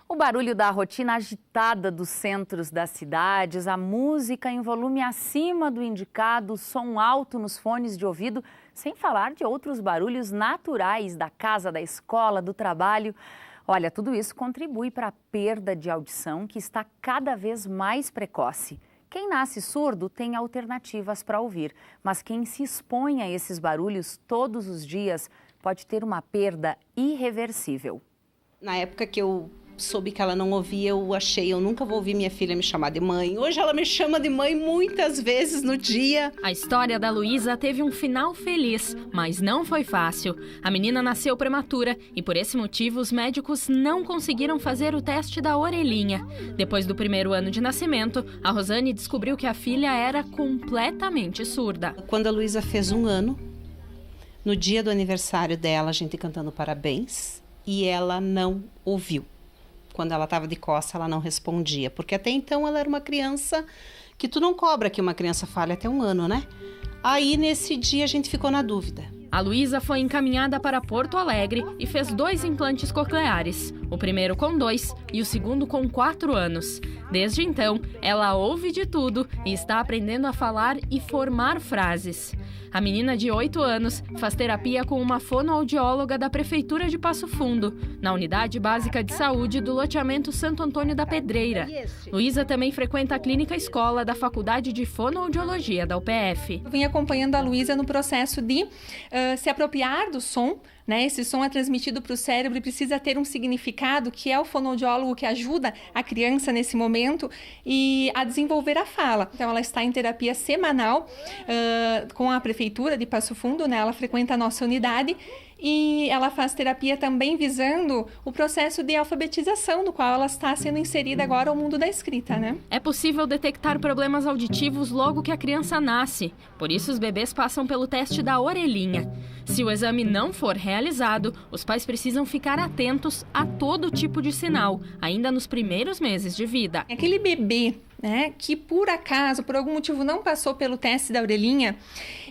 O barulho da rotina agitada dos centros das cidades, a música em volume acima do indicado, o som alto nos fones de ouvido, sem falar de outros barulhos naturais da casa, da escola, do trabalho. Olha, tudo isso contribui para a perda de audição que está cada vez mais precoce. Quem nasce surdo tem alternativas para ouvir, mas quem se expõe a esses barulhos todos os dias pode ter uma perda irreversível. Na época que eu soube que ela não ouvia, eu nunca vou ouvir minha filha me chamar de mãe. Hoje ela me chama de mãe muitas vezes no dia. A história da Luísa teve um final feliz, mas não foi fácil. A menina nasceu prematura e por esse motivo os médicos não conseguiram fazer o teste da orelhinha. Depois do primeiro ano de nascimento, a Rosane descobriu que a filha era completamente surda. Quando a Luísa fez 1 ano, no dia do aniversário dela, a gente cantando parabéns, e ela não ouviu. Quando ela estava de costa, ela não respondia, porque até então ela era uma criança que tu não cobra que uma criança fale até 1 ano, né? Aí, nesse dia, a gente ficou na dúvida. A Luísa foi encaminhada para Porto Alegre e fez 2 implantes cocleares, o primeiro com 2 e o segundo com 4 anos. Desde então, ela ouve de tudo e está aprendendo a falar e formar frases. A menina de 8 anos faz terapia com uma fonoaudióloga da Prefeitura de Passo Fundo, na Unidade Básica de Saúde do loteamento Santo Antônio da Pedreira. Luísa também frequenta a clínica escola da Faculdade de Fonoaudiologia da UPF. Eu vim acompanhando a Luísa no processo de se apropriar do som, né? Esse som é transmitido para o cérebro e precisa ter um significado, que é o fonoaudiólogo que ajuda a criança nesse momento e a desenvolver a fala. Então, ela está em terapia semanal com a Prefeitura de Passo Fundo, né? Ela frequenta a nossa unidade e ela faz terapia também visando o processo de alfabetização, no qual ela está sendo inserida agora ao mundo da escrita, né? É possível detectar problemas auditivos logo que a criança nasce. Por isso, os bebês passam pelo teste da orelhinha. Se o exame não for realizado, os pais precisam ficar atentos a todo tipo de sinal, ainda nos primeiros meses de vida. Aquele bebê, né, que por acaso, por algum motivo não passou pelo teste da orelhinha,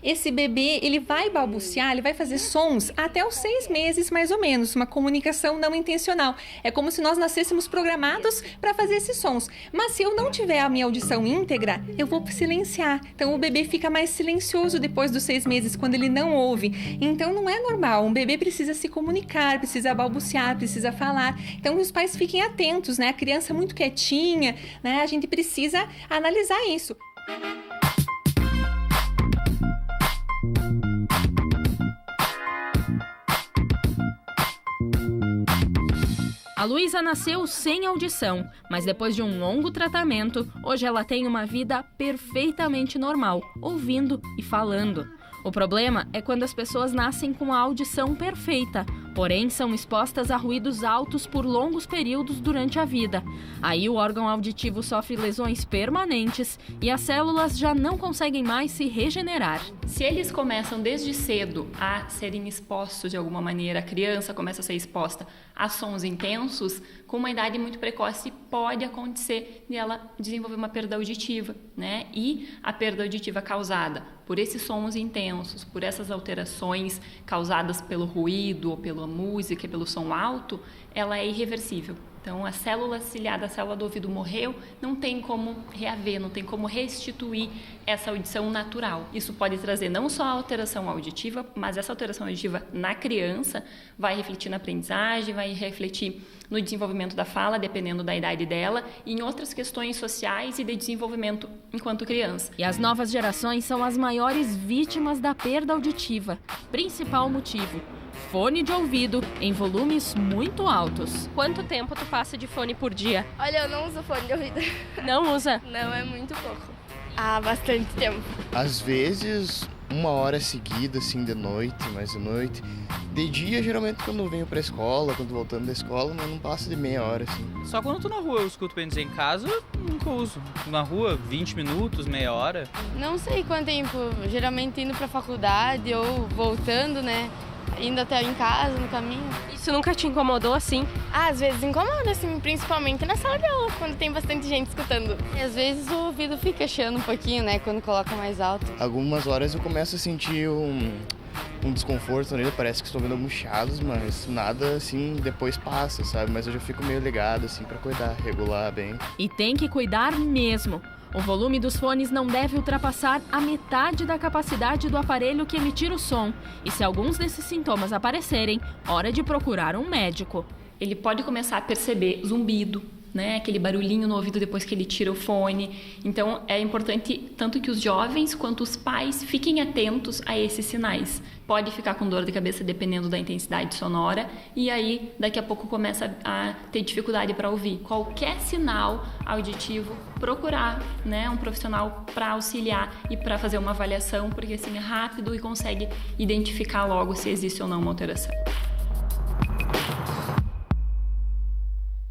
esse bebê, ele vai balbuciar, ele vai fazer sons até os 6 meses mais ou menos, uma comunicação não intencional. É como se nós nascêssemos programados para fazer esses sons. Mas se eu não tiver a minha audição íntegra, eu vou silenciar. Então o bebê fica mais silencioso depois dos 6 meses, quando ele não ouve. Então não é normal, um bebê precisa se comunicar, precisa balbuciar, precisa falar. Então os pais fiquem atentos, né? A criança muito quietinha, né? A gente precisa analisar isso. A Luísa nasceu sem audição, mas depois de um longo tratamento, hoje ela tem uma vida perfeitamente normal, ouvindo e falando. O problema é quando as pessoas nascem com a audição perfeita, porém são expostas a ruídos altos por longos períodos durante a vida. Aí o órgão auditivo sofre lesões permanentes e as células já não conseguem mais se regenerar. Se eles começam desde cedo a serem expostos de alguma maneira, a criança começa a ser exposta a sons intensos, com uma idade muito precoce pode acontecer de ela desenvolver uma perda auditiva, né? E a perda auditiva causada por esses sons intensos, por essas alterações causadas pelo ruído, ou pela música, pelo som alto, ela é irreversível. Então, a célula ciliada, a célula do ouvido morreu, não tem como reaver, não tem como restituir essa audição natural. Isso pode trazer não só a alteração auditiva, mas essa alteração auditiva na criança vai refletir na aprendizagem, vai refletir no desenvolvimento da fala, dependendo da idade dela, e em outras questões sociais e de desenvolvimento enquanto criança. E as novas gerações são as maiores vítimas da perda auditiva. Principal motivo: fone de ouvido em volumes muito altos. Quanto tempo tu passa de fone por dia? Olha, eu não uso fone de ouvido. Não usa? Não, é muito pouco. Há bastante tempo. Às vezes, 1 hora seguida, assim, de noite, mais de noite. De dia, geralmente, quando eu venho pra escola, quando voltando da escola, mas não passa de meia hora, assim. Só quando eu tô na rua eu escuto, bem dizer, em casa, eu nunca uso. Na rua, 20 minutos, meia hora. Não sei quanto tempo, geralmente indo pra faculdade ou voltando, né? Indo até em casa, no caminho. Isso nunca te incomodou assim? Às vezes incomoda, assim, principalmente na sala de aula, quando tem bastante gente escutando. E às vezes o ouvido fica chiando um pouquinho, né, quando coloca mais alto. Algumas horas eu começo a sentir um desconforto na orelha, parece que estou vendo murchados, mas nada assim depois passa, sabe? Mas eu já fico meio ligado assim para cuidar, regular bem. E tem que cuidar mesmo. O volume dos fones não deve ultrapassar a metade da capacidade do aparelho que emitir o som. E se alguns desses sintomas aparecerem, hora de procurar um médico. Ele pode começar a perceber zumbido, né? Aquele barulhinho no ouvido depois que ele tira o fone. Então, é importante tanto que os jovens quanto os pais fiquem atentos a esses sinais. Pode ficar com dor de cabeça dependendo da intensidade sonora e aí, daqui a pouco, começa a ter dificuldade para ouvir. Qualquer sinal auditivo, procurar, né, um profissional para auxiliar e para fazer uma avaliação, porque assim é rápido e consegue identificar logo se existe ou não uma alteração.